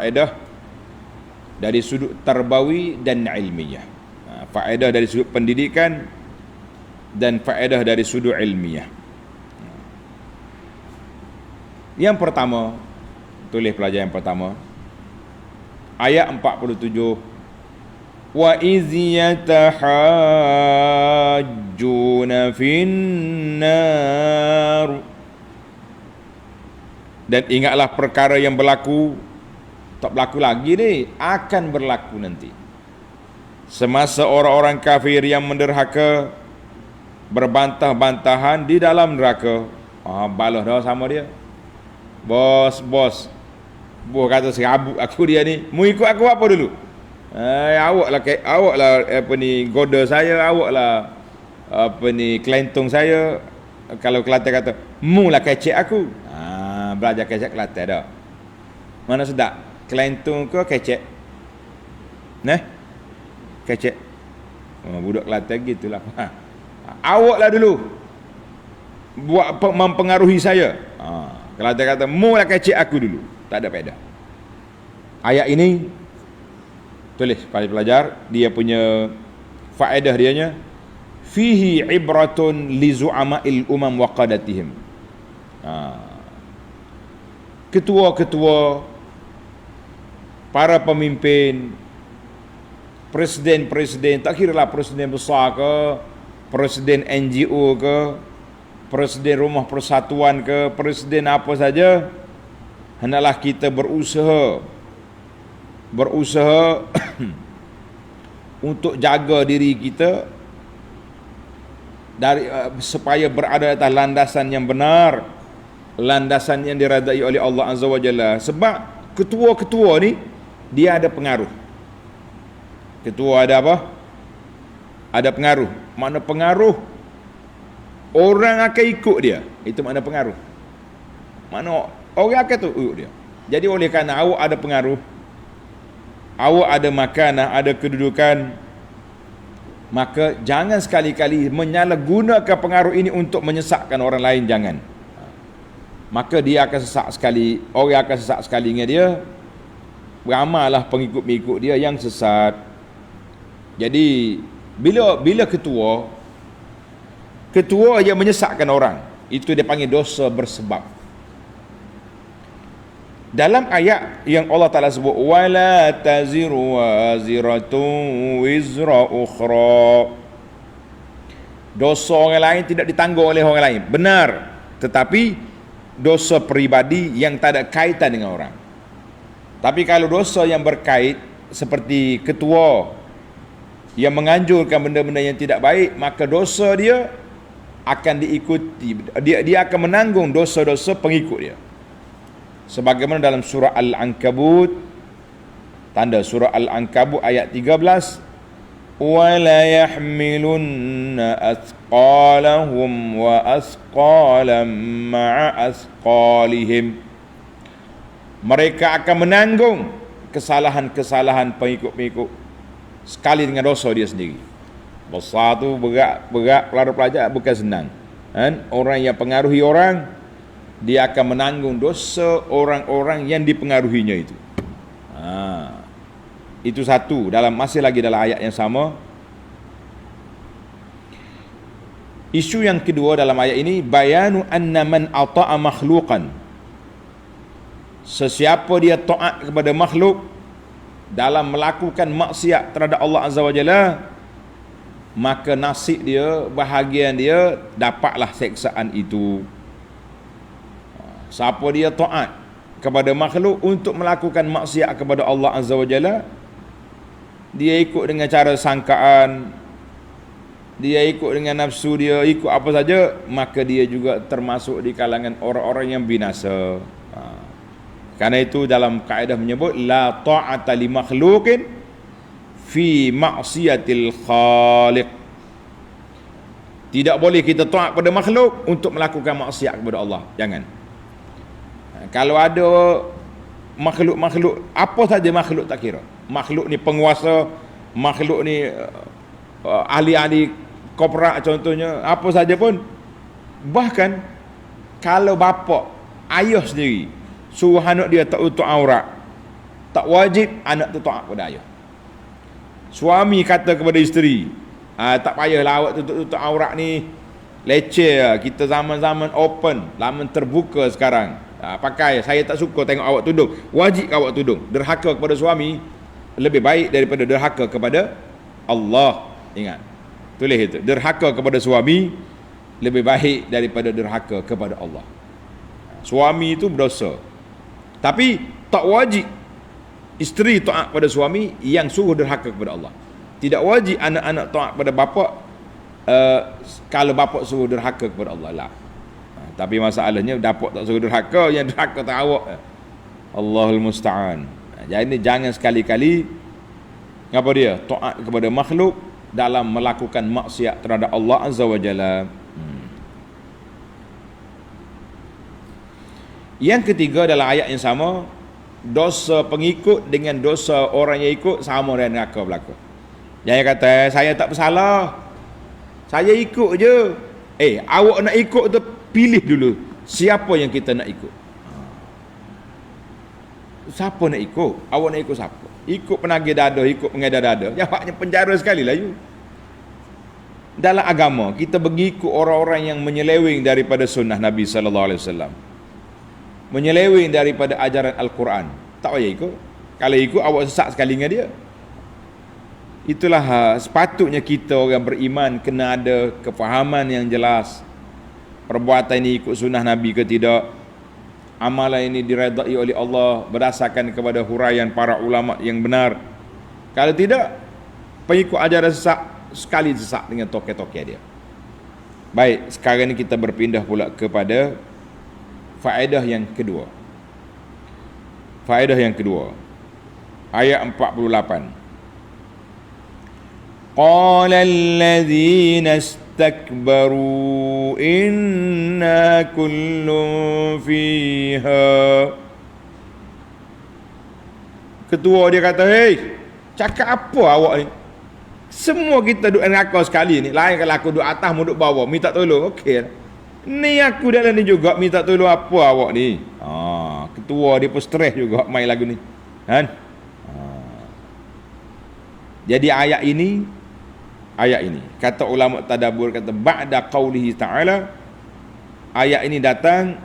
faedah dari sudut tarbawi dan ilmiah. Faedah dari sudut pendidikan dan faedah dari sudut ilmiah. Yang pertama, tulis pelajaran yang pertama, ayat 47, wa iz yatahajjuna finnar, dan ingatlah perkara yang berlaku, tak berlaku lagi ni, akan berlaku nanti, semasa orang-orang kafir yang menderhaka berbantah-bantahan di dalam neraka. Balas dah sama dia. Bos kata serabut aku dia ni. Mu ikut aku apa dulu? Awaklah apa ni goda saya, awaklah apa ni kelentung saya. Kalau Kelantan kata, mu lah kecek aku. Belajar kecek Kelantan dah. Mana sedap? Kelentung ke kecek? Kecek. Budak Kelantan gitulah. Awaklah dulu buat mempengaruhi saya. Kalau dia kata mu lah kecek aku dulu, tak ada faedah. Ayat ini tulis pada pelajar, dia punya faedah dianya, fihi ibratun li zu'ama'il umam wa qadatihim. Ketua-ketua, para pemimpin, presiden-presiden, tak kira lah presiden besar ke, presiden NGO ke, presiden rumah persatuan ke, presiden apa saja, hendaklah kita berusaha untuk jaga diri kita dari supaya berada atas landasan yang benar, landasan yang diredai oleh Allah Azza wa Jalla. Sebab ketua-ketua ni dia ada pengaruh. Ketua ada apa? Ada pengaruh. Mana pengaruh? Orang akan ikut dia. Itu makna pengaruh. Mana orang akan ikut dia. Jadi oleh kerana awak ada pengaruh, awak ada makanah, ada kedudukan, maka jangan sekali-kali menyalahgunakan pengaruh ini untuk menyesatkan orang lain, jangan. Maka dia akan sesak sekali, orang akan sesak sekali dengan dia. Beramallah pengikut-pengikut dia yang sesat. Jadi bila ketua yang menyesatkan orang, itu dia panggil dosa bersebab. Dalam ayat yang Allah Ta'ala sebut, wala taziru waziratun wizra ukhra, dosa orang lain tidak ditanggung oleh orang lain, benar, tetapi dosa peribadi yang tak ada kaitan dengan orang. Tapi kalau dosa yang berkait, seperti ketua yang menganjurkan benda-benda yang tidak baik, maka dosa dia akan diikuti, dia akan menanggung dosa-dosa pengikut dia. Sebagaimana dalam surah Al-Ankabut, tanda surah Al-Ankabut ayat 13, wala yahmilunna asqalahum wa asqalam ma'a asqalihim, mereka akan menanggung kesalahan-kesalahan pengikut-pengikut sekali dengan dosa dia sendiri. Besar tu berat pelajar bukan senang. Orang yang pengaruhi orang, dia akan menanggung dosa orang-orang yang dipengaruhinya itu. Itu satu, masih lagi dalam ayat yang sama. Isu yang kedua dalam ayat ini, bayanu anna man ata'a makhluqan, sesiapa dia taat kepada makhluk dalam melakukan maksiat terhadap Allah Azza wa Jalla, maka nasib dia, bahagian dia, dapatlah seksaan itu. Siapa dia taat kepada makhluk untuk melakukan maksiat kepada Allah Azza wa Jalla, dia ikut dengan cara sangkaan, dia ikut dengan nafsu dia, ikut apa saja, maka dia juga termasuk di kalangan orang-orang yang binasa. Karena itu dalam kaedah menyebut la ta'ata li makhluqin fi ma'siyatil khaliq. Tidak boleh kita taat pada makhluk untuk melakukan maksiat kepada Allah. Jangan. Kalau ada makhluk-makhluk, apa saja makhluk tak kira. Makhluk ni penguasa, makhluk ni ahli-ahli korporat contohnya, apa saja pun. Bahkan kalau bapa, ayah sendiri suruh anak dia tak tutup aurat, Tak wajib anak tu taat kepada ayah. Suami kata kepada isteri, tak payahlah awak tutup aurat ni, leceh lah. Kita zaman-zaman open, zaman terbuka sekarang. Pakai, saya tak suka tengok awak tudung. Wajib awak tudung. Derhaka kepada suami lebih baik daripada derhaka kepada Allah. Ingat, tulis itu. Derhaka kepada suami lebih baik daripada derhaka kepada Allah. Suami itu berdosa, tapi tak wajib isteri taat pada suami yang suruh derhaka kepada Allah. Tidak wajib anak-anak taat pada bapa kalau bapa suruh derhaka kepada Allah lah. Tapi masalahnya bapa tak suruh derhaka, yang derhaka tak awak. Allahul musta'an. Jadi jangan sekali-kali apa dia taat kepada makhluk dalam melakukan maksiat terhadap Allah Azza wa Jalla. Yang ketiga dalam ayat yang sama, dosa pengikut dengan dosa orang yang ikut sama dengan neraka belaka. Jangan kata saya tak bersalah, saya ikut je. Awak nak ikut tu pilih dulu siapa yang kita nak ikut. Siapa nak ikut? Awak nak ikut siapa? Ikut penagih dada, ikut pengedar dada, jawabnya penjara sekali lah you. Dalam agama kita mengikut orang-orang yang menyeleweng daripada sunnah Nabi sallallahu alaihi wasallam, menyeleweng daripada ajaran Al-Quran. Tak payah ikut. Kalau ikut awak sesat sekali dengan dia. Itulah sepatutnya kita orang beriman kena ada kefahaman yang jelas. Perbuatan ini ikut sunnah Nabi ke tidak, amalan ini diredai oleh Allah berdasarkan kepada huraian para ulama yang benar. Kalau tidak, pengikut ajaran sesat sekali sesat dengan toke-toke dia. Baik, sekarang ini kita berpindah pula kepada faedah yang kedua. Faedah yang kedua, ayat 48. Qala alladhina istakbaru inna kullun fiha. Ketua dia kata, hei, cakap apa awak ni? Semua kita duduk neraka sekali ni. Lain kalau aku duduk atas, mu duduk bawah, minta tolong, okey. Ni aku dalam ni juga minta tolong apa awak ni? Ketua dia pun stres juga main lagu ni. Kan? Jadi ayat ini kata ulama tadabbur, kata ba'da qaulihi ta'ala, ayat ini datang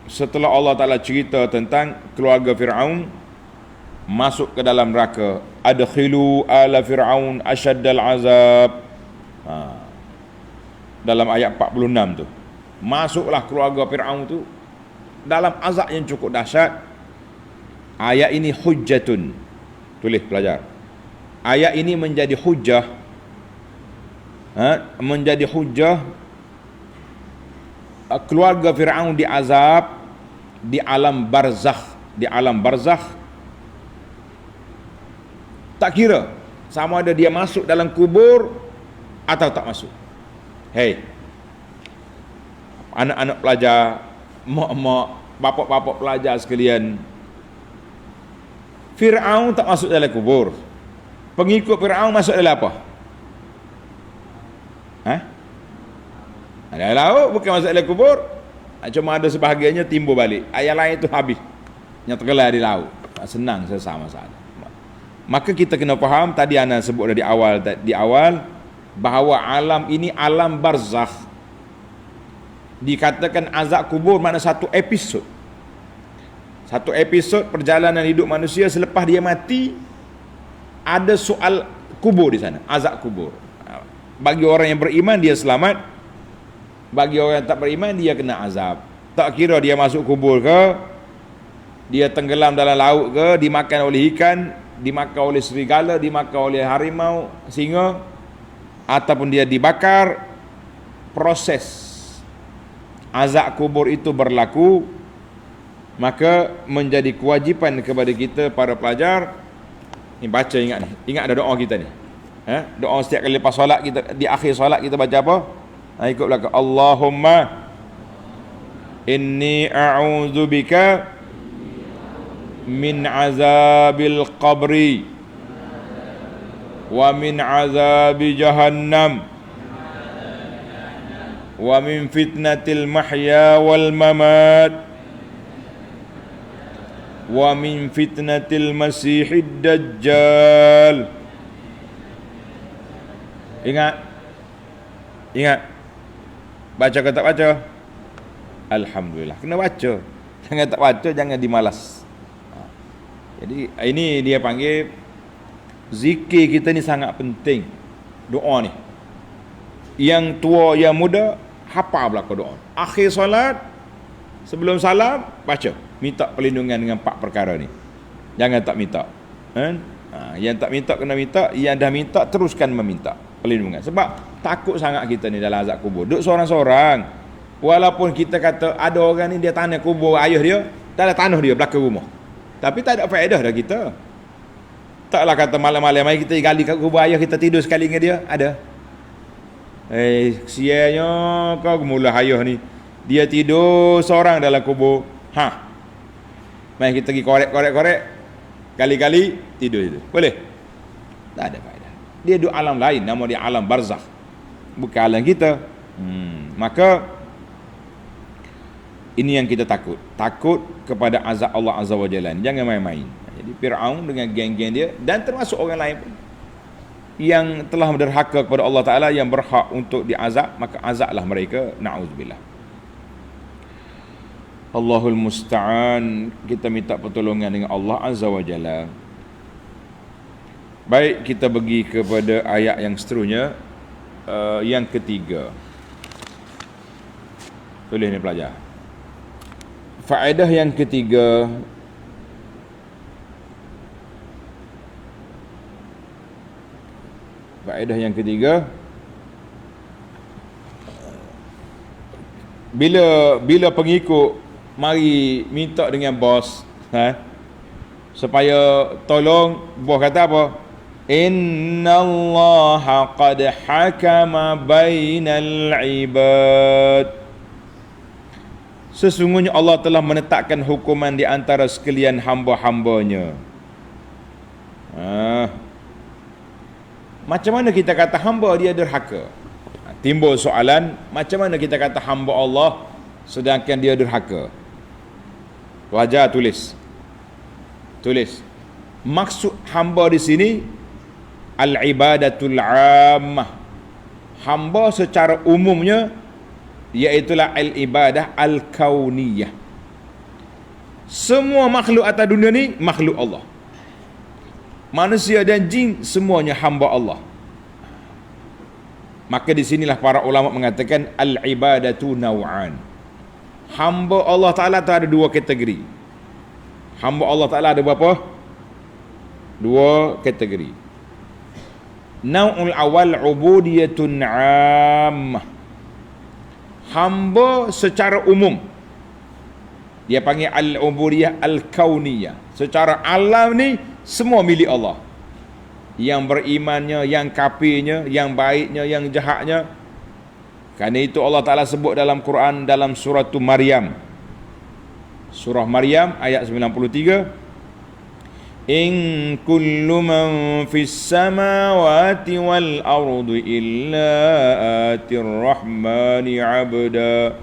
setelah Allah Ta'ala cerita tentang keluarga Fir'aun masuk ke dalam neraka. Adkhilu ala Fir'aun asyaddal azab. Dalam ayat 46 tu, masuklah keluarga Fir'aun tu dalam azab yang cukup dahsyat. Ayat ini hujjatun. Tulis pelajar. Ayat ini menjadi hujjah, menjadi hujjah keluarga Fir'aun diazab di alam barzakh. Di alam barzakh, tak kira sama ada dia masuk dalam kubur atau tak masuk. Hei, anak-anak pelajar, mak-mak, bapak-bapak pelajar sekalian, Fir'aun tak masuk dalam kubur. Pengikut Fir'aun masuk dalam apa? Dalam laut, bukan masuk dalam kubur. Cuma ada sebahagiannya timbul balik. Ayat lain itu habis, yang tergelar di laut. Senang selesai masalah. Maka kita kena faham, tadi ana sebut di awal bahawa alam ini alam barzakh. Dikatakan azab kubur makna satu episod. Satu episod perjalanan hidup manusia selepas dia mati, ada soal kubur di sana, azab kubur. Bagi orang yang beriman dia selamat, bagi orang yang tak beriman dia kena azab. Tak kira dia masuk kubur ke, dia tenggelam dalam laut ke, dimakan oleh ikan, dimakan oleh serigala, dimakan oleh harimau, singa, ataupun dia dibakar, proses azab kubur itu berlaku. Maka menjadi kewajipan kepada kita para pelajar ni baca, ingat ni, ingat ada doa kita ni. Doa setiap kali lepas solat kita, di akhir solat kita baca apa? Ikut belakang, Allahumma inni a'udzubika min azabil qabri wa min azabi jahannam wa min fitnatil mahya wal mamat wa min fitnatil masihid dajjal. Ingat. Baca ke tak baca? Alhamdulillah. Kena baca. Jangan tak baca, jangan dimalas. Jadi ini dia panggil zikir kita ni sangat penting. Doa ni. Yang tua, yang muda, hafal belaka doa. Akhir solat, sebelum salam, baca. Minta perlindungan dengan 4 perkara ni. Jangan tak minta. Yang tak minta kena minta, yang dah minta teruskan meminta perlindungan. Sebab takut sangat kita ni dalam azab kubur. Duduk seorang-seorang. Walaupun kita kata ada orang ni dia tanah kubur ayah dia, dalam tanah dia belakang rumah. Tapi tak ada faedah dah kita. Taklah kata malam-malam mari kita gali kat kubur ayah, kita tidur sekali dengan dia. Ada. Sianya kau mula ayah ni. Dia tidur seorang dalam kubur. Mari kita pergi korek. Kali-kali tidur itu. Boleh? Tak ada faedah. Dia duduk alam lain, nama dia alam barzakh. Bukan alam kita. Maka ini yang kita takut. Takut kepada azab Allah Azza wa Jalla. Jangan main-main. Jadi Fir'aun dengan geng-geng dia dan termasuk orang lain pun yang telah derhaka kepada Allah Ta'ala, yang berhak untuk diazab, maka azablah mereka. Na'udzubillah. Allahul Musta'an. Kita minta pertolongan dengan Allah Azza wa Jalla. Baik, kita pergi kepada ayat yang seterusnya, yang ketiga. Tulis ni pelajar. Faedah yang ketiga, bila pengikut mari minta dengan bos, supaya tolong, bos kata apa? Innallaha qad hakama bainal ibad. Sesungguhnya Allah telah menetapkan hukuman di antara sekalian hamba-hambanya. Macam mana kita kata hamba dia derhaka? Timbul soalan, macam mana kita kata hamba Allah sedangkan dia derhaka? Wajar tulis. Maksud hamba di sini al-ibadatul ammah. Hamba secara umumnya iaitulah al-ibadah al-kauniyah. Semua makhluk atas dunia ni makhluk Allah. Manusia dan jin semuanya hamba Allah. Maka di sinilah para ulama mengatakan al-ibadatu naw'an. Hamba Allah Ta'ala tu ada 2 kategori. Hamba Allah Ta'ala ada berapa? 2 kategori. Naw'ul awal ubudiyatun 'ammah. Hamba secara umum, dia panggil al-ubudiyah al-kauniyah. Secara alam ni semua milik Allah. Yang berimannya, yang kafirnya, yang baiknya, yang jahatnya. Kerana itu Allah Ta'ala sebut dalam Quran, dalam surah Maryam. Surah Maryam ayat 93. In kullu man fis samawati wal ardi illa atir rahmani abda.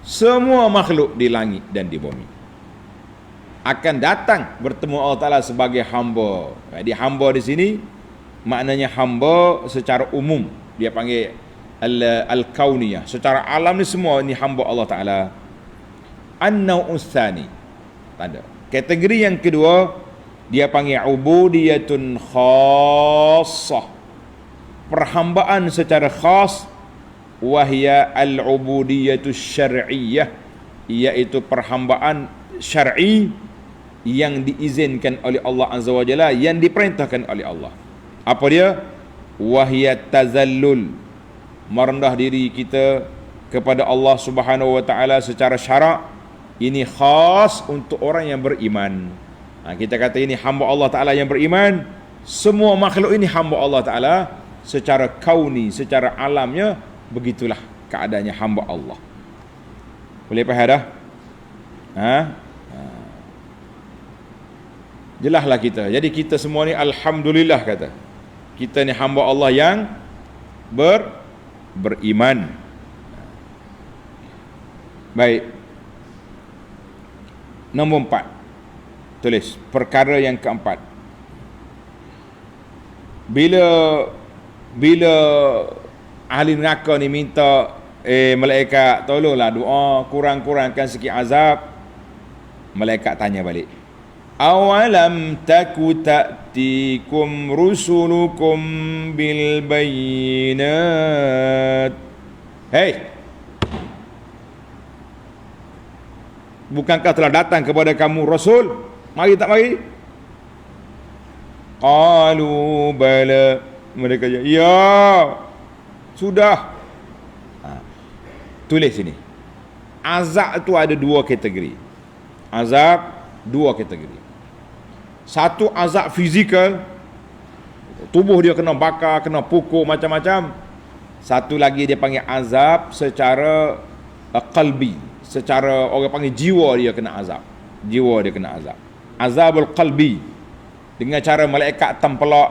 Semua makhluk di langit dan di bumi akan datang bertemu Allah Ta'ala sebagai hamba. Jadi hamba di sini maknanya hamba secara umum. Dia panggil al-kauniyah. Secara alam ni semua ni hamba Allah Ta'ala. An-naw'us tsani. Tanda. Kategori yang kedua dia panggil ubudiyatun khassah. Perhambaan secara khas. Wahya al-ubudiyatus syar'iyyah, iaitu perhambaan syar'i yang diizinkan oleh Allah Azza wa Jalla, yang diperintahkan oleh Allah. Apa dia? Wahya tazallul, merendah diri kita kepada Allah Subhanahu wa Ta'ala secara syarak. Ini khas untuk orang yang beriman. Kita kata ini hamba Allah Ta'ala yang beriman. Semua makhluk ini hamba Allah Ta'ala secara kauni, secara alamnya. Begitulah keadaannya hamba Allah. Boleh faham dah? Jelaslah kita. Jadi kita semua ni alhamdulillah kata. Kita ni hamba Allah yang beriman. Baik. Nombor 4. tulis perkara yang keempat. Bila ahli neraka ni minta malaikat tolonglah doa kurang-kurangkan sikit azab, malaikat tanya balik, awalam taku ta'tikum rusulukum bil bayyinat. Hei, bukankah telah datang kepada kamu rasul? Mari tak mari? Qalu bala. Mereka kata, ya, sudah. Tulis sini. Azab itu ada dua kategori. Azab dua kategori. Satu azab fizikal, tubuh dia kena bakar, kena pukul macam-macam. Satu lagi dia panggil azab secara qalbi, secara orang panggil jiwa dia kena azab. Jiwa dia kena azab. Azabul qalbi, dengan cara malaikat tempelak,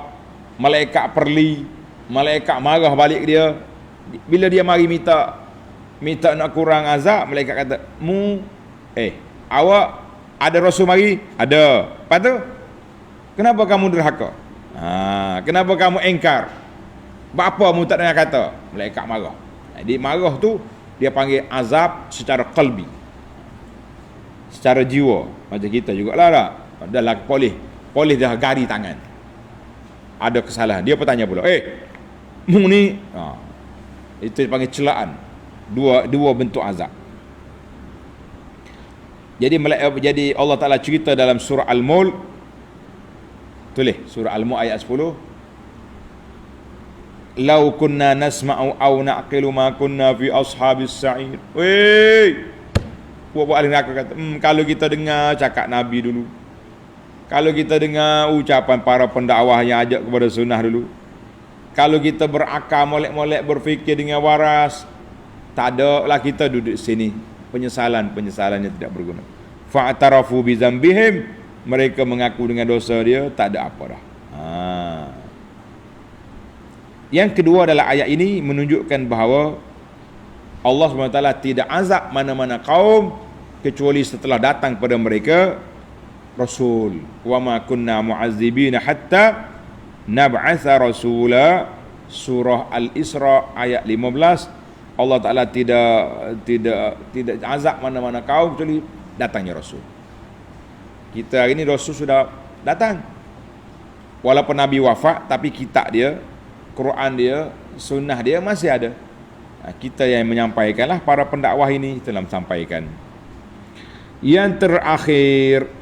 malaikat perli, malaikat marah balik dia. Bila dia mari minta nak kurang azab, malaikat kata, awak ada rasul mari? Ada. Lepas tu, kenapa kamu derhaka? Kenapa kamu engkar? Apa mu tak dengar kata? Malaikat marah. Jadi marah tu dia panggil azab secara qalbi, secara jiwa. Macam kita jugalah tak? Dalam polis dah gari tangan, ada kesalahan, dia bertanya pula, mu ni, itu dipanggil celaan. Dua bentuk azab. Jadi Allah Ta'ala cerita dalam surah Al-Mulk, tulis surah Al-Mulk ayat 10, lau kunna nasma'u aw na'qilu ma kunna fi ashabis sa'ir. Buat ahli neraka kata, kalau kita dengar cakap Nabi dulu, kalau kita dengar ucapan para pendakwah yang ajak kepada sunnah dulu, kalau kita berakal, molek-molek, berfikir dengan waras, tak ada lah kita duduk sini. Penyesalan yang tidak berguna. Fa'tarafu bi zambihim, mereka mengaku dengan dosa dia, tak ada apa dah. Yang kedua adalah ayat ini menunjukkan bahawa Allah SWT tidak azab mana-mana kaum kecuali setelah datang pada mereka rasul. Wa ma kunna mu'azzibina hatta nab'atha rasula. Surah Al-Isra ayat 15. Allah Ta'ala tidak azab mana-mana kaum kecuali datangnya rasul. Kita hari ini rasul sudah datang, walaupun Nabi wafat, tapi kitab dia, Quran dia, sunnah dia masih ada. Kita yang menyampaikanlah, para pendakwah ini telah menyampaikan. Yang terakhir,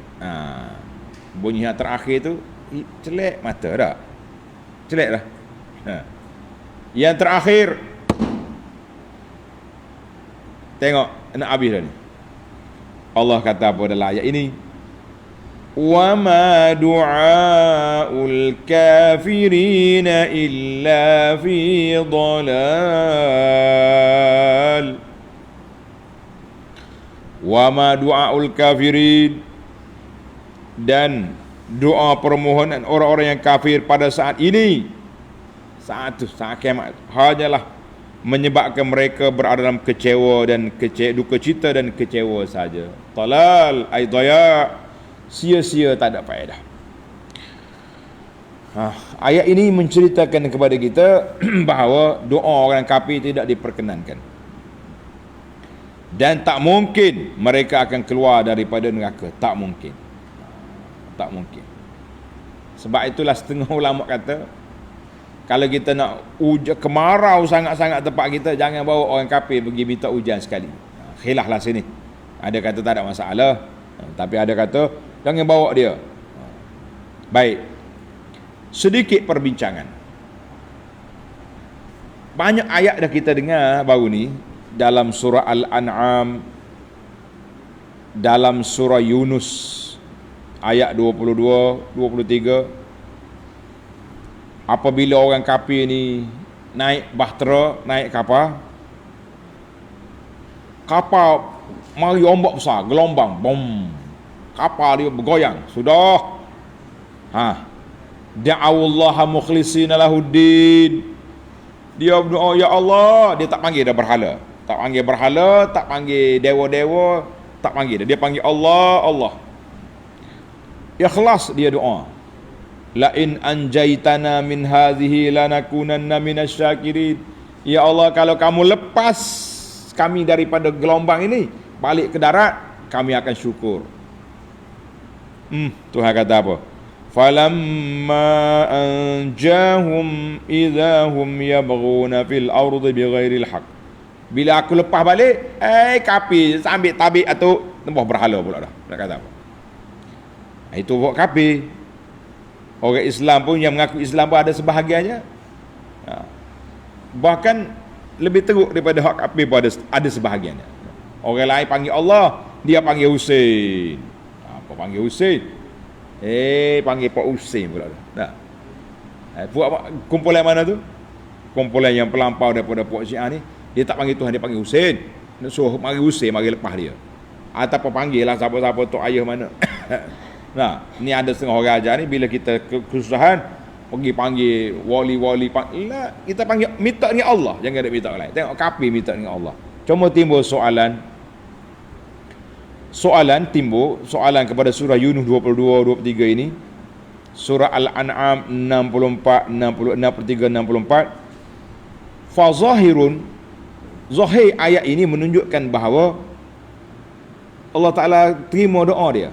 bunyi yang terakhir tu celek mata tak? Celek lah. Yang terakhir, tengok nak habis dah ni. Allah kata apa dalam ayat ini? Wa ma du'aul kafirin illa fi dhalal. Wa ma du'aul kafirin, dan doa permohonan orang-orang yang kafir pada saat ini, saat kiamat, hanyalah menyebabkan mereka berada dalam kecewa dan duka cita dan kecewa saja. Talal ay daya, sia-sia, tak ada faedah. Ayat ini menceritakan kepada kita bahawa doa orang kafir tidak diperkenankan, dan tak mungkin mereka akan keluar daripada neraka. Tak mungkin. Sebab itulah setengah ulama kata, kalau kita nak kemarau sangat-sangat tempat kita, jangan bawa orang kafir pergi minta hujan sekali. Khilaf lah sini. Ada kata tak ada masalah, tapi ada kata jangan bawa dia. Baik, sedikit perbincangan. Banyak ayat dah kita dengar baru ni, dalam surah Al-An'am, dalam surah Yunus ayat 22, 23. Apabila orang kafir ni naik bahtera, naik kapal mari ombak besar, gelombang, bom, kapal dia bergoyang, sudah da'awallaha mukhlisina lahuddin, dia berdoa, ya Allah. Dia tak panggil dah berhala, tak panggil dewa-dewa, tak panggil dia panggil Allah, Allah. Ikhlas dia doa. La in anjaitana min hadhihi lanakunanna minasyakirin. Ya Allah, kalau kamu lepas kami daripada gelombang ini balik ke darat, kami akan syukur. Tuhan kata apa? Falamma anjahum idahum yabghuna fil ardi bighairil haq. Bila aku lepas balik, kafir sambil tabik atau tembah berhala pula dah. Nak kata apa? Itu buat kafir. Orang Islam pun yang mengaku Islam pun ada sebahagiannya. Bahkan lebih teruk daripada hak kafir pun ada sebahagiannya. Orang lain panggil Allah, dia panggil Husain. Apa panggil Husain? Panggil Pak Husain pula dah. Buat kumpulan mana tu? Kumpulan yang pelampau daripada puak Syiah ni, dia tak panggil Tuhan, dia panggil Husain. Nak suruh mari Husain, mari lepas dia. Ataupun panggil lah siapa-siapa tok ayah mana. Nah, ni ada setengah orang ajar ni, bila kita kesusahan pergi panggil wali-wali, kita panggil minta dengan Allah, jangan ada minta lain. Tengok kafir minta dengan Allah. Cuma timbul soalan kepada surah Yunus 22 23 ini, surah Al-An'am 64 60 63 64. Fa zahirun, zahir ayat ini menunjukkan bahawa Allah Ta'ala terima doa dia.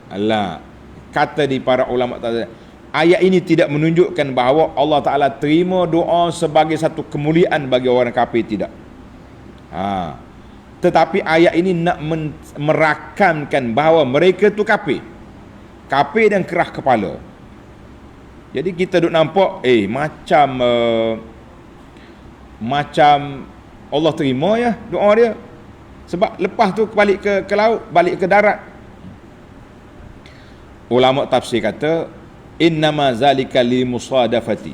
Allah kata di para ulama tadi, ayat ini tidak menunjukkan bahawa Allah Ta'ala terima doa sebagai satu kemuliaan bagi orang kafir, tidak. Tetapi ayat ini nak merakamkan bahawa mereka tu kafir dan kerah kepala. Jadi kita duk nampak macam Allah terima ya doa dia, sebab lepas tu balik ke laut, balik ke darat. Ulama tafsir kata innama zalika li musadafati.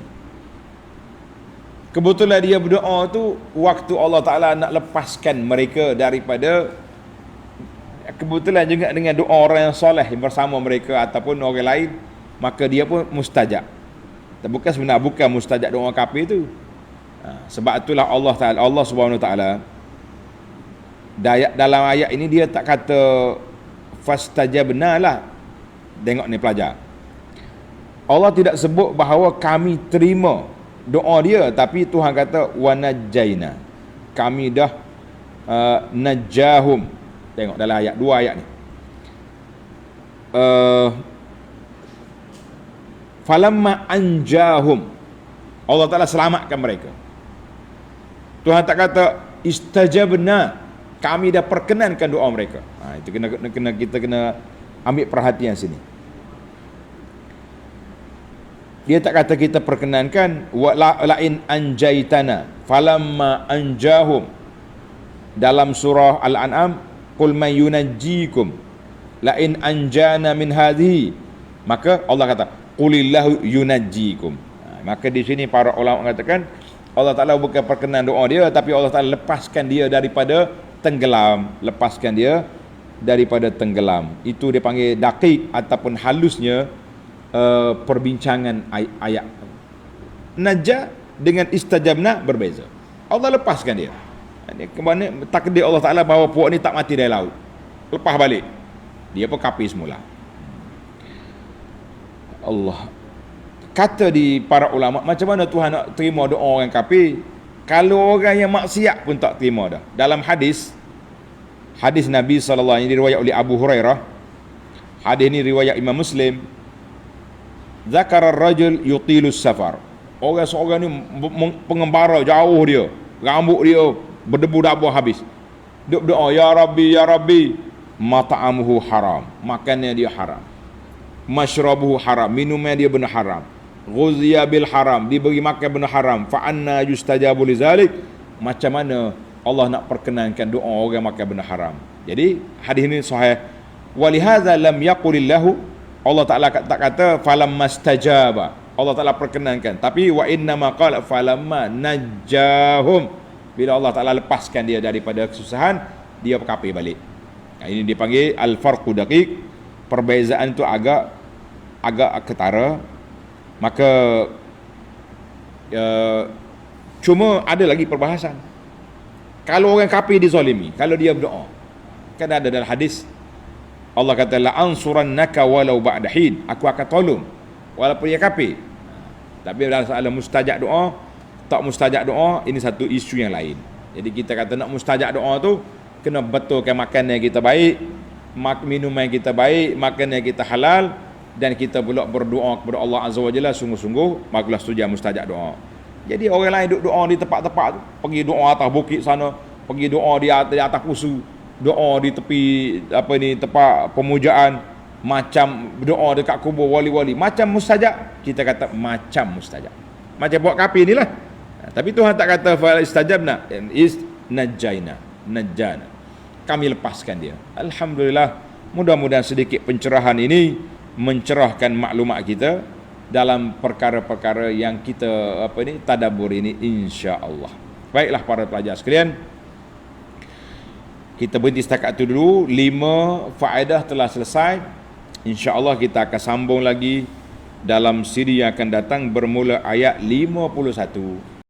Kebetulan dia berdoa tu waktu Allah Ta'ala nak lepaskan mereka daripada, kebetulan juga dengan doa orang yang soleh bersama mereka ataupun orang lain, maka dia pun mustajab. Bukan mustajab doa kafir tu. Sebab itulah Allah Subhanahu Wa Ta'ala dalam ayat ini dia tak kata fastajabna lah. Tengok ni pelajar, Allah tidak sebut bahawa kami terima doa dia, tapi Tuhan kata wa najjaina, kami dah najjahum. Tengok dalam ayat, dua ayat ni, falamma anjahum, Allah Ta'ala selamatkan mereka. Tuhan tak kata istajabna, kami dah perkenankan doa mereka. Itu kita kena ambil perhatian sini. Dia tak kata kita perkenankan wa lain anjaitana falamma anjahum. Dalam surah Al-An'am, qul may yunajjikum lain anjana min hadhihi, maka Allah kata qulillahu yunajjikum. Maka di sini para ulama mengatakan Allah Ta'ala bukan perkenan doa dia, tapi Allah Ta'ala lepaskan dia daripada tenggelam, Itu dia panggil daqiq ataupun halusnya perbincangan ayat. Najah dengan istajabna berbeza. Allah lepaskan dia. Kemana takdir Allah Ta'ala bahawa puak ni tak mati dari laut, lepas balik, dia pun kafir semula. Allah kata di para ulama, macam mana Tuhan nak terima doa orang kafir kalau orang yang maksiat pun tak terima dah. Dalam hadis Nabi SAW ini diriwayat oleh Abu Hurairah. Hadis ini riwayat Imam Muslim. Zakara ar-rajul yutilus safar. Orang seorang ni pengembara jauh dia, rambut dia berdebu-debu habis. Duk doa, ya Rabbi, mat'amuhu haram, makannya dia haram. Mashrabuhu haram, minumnya dia benda haram. Ghuziya bil haram, diberi makan benda haram. Fa anna yustajabu lizalik, macam mana Allah nak perkenankan doa orang makan benda haram. Jadi hadis ini sahih. Walihadza lam yaqulillahu, Allah Ta'ala tak kata falamma stajaba, Allah Ta'ala perkenankan, tapi wa inna ma qala falamma najjahum, bila Allah Ta'ala lepaskan dia daripada kesusahan, dia kafir balik. Ini dipanggil al-farqu daqiq. Perbezaan itu agak ketara. Maka cuma ada lagi perbahasan. Kalau orang kafir dizalimi, kalau dia berdoa, kan ada dalam hadis Allah kata la ansurannaka walau ba'da hin, aku akan tolong walaupun dia kafir. Tapi dalam soalan mustajab doa, tak mustajab doa, ini satu isu yang lain. Jadi kita kata nak mustajab doa tu kena betulkan makanan kita baik, minuman kita baik, makanan kita halal, dan kita pula berdoa kepada Allah Azza wa Jalla sungguh-sungguh, barulah sujud mustajab doa. Jadi orang lain duk doa di tempat-tempat tu, pergi doa atas bukit sana, pergi doa di atas pusu, doa di tepi tempat pemujaan, macam doa dekat kubur wali-wali, macam mustajab. Kita kata macam mustajab, macam buat kafir ni lah. Tapi Tuhan tak kata fa istajabna, najjana, kami lepaskan dia. Alhamdulillah, mudah-mudahan sedikit pencerahan ini mencerahkan maklumat kita dalam perkara-perkara yang kita tadabbur ini, insya-Allah. Baiklah para pelajar sekalian, kita berhenti setakat itu dulu. 5 faedah telah selesai. InsyaAllah kita akan sambung lagi dalam siri yang akan datang bermula ayat 51.